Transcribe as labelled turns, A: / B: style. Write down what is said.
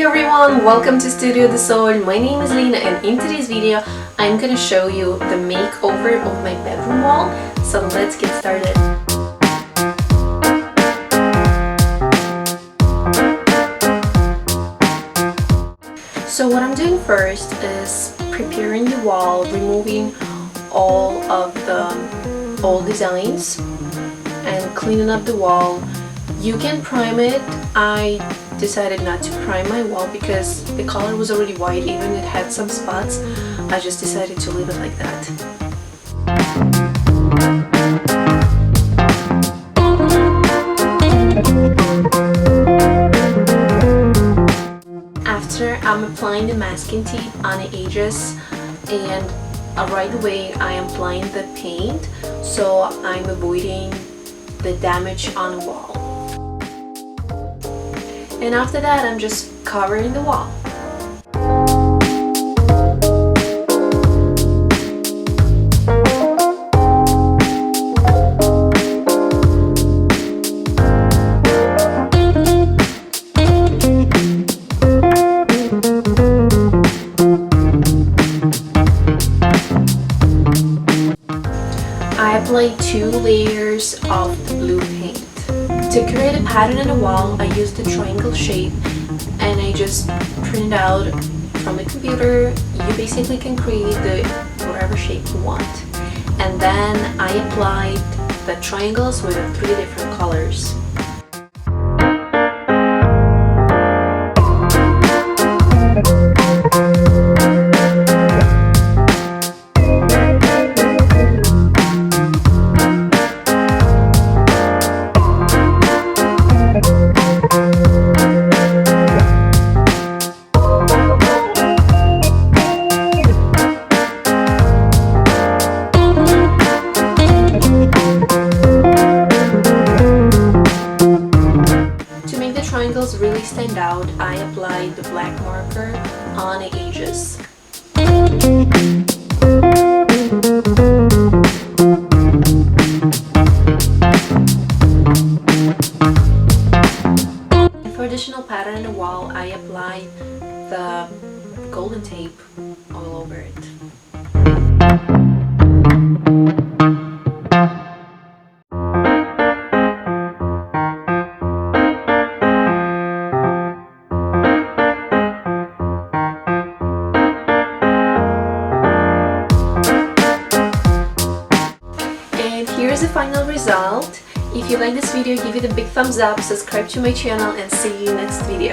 A: everyone, welcome to Studio de Sol. My name is Lena and in today's video I'm gonna show you the makeover of my bedroom wall. So let's get started. So what I'm doing first is preparing the wall, removing all of the old designs and cleaning up the wall. You can prime it. I decided not to prime my wall because the color was already white, even it had some spots. I just decided to leave it like that. After, I'm applying the masking tape on the edges, and right away I am applying the paint, so I'm avoiding the damage on the wall. And after that, I'm just covering the wall. I applied 2 layers of the blue paint. To create a pattern on the wall, I used the triangle shape and I just printed out from the computer. You basically can create the whatever shape you want. And then I applied the triangles with 3 different colors. Triangles really stand out, I applied the black marker on the edges. And for additional pattern on the wall, I applied the golden tape all over it. Here's the final result. If you like this video, give it a big thumbs up, subscribe to my channel, and see you next video.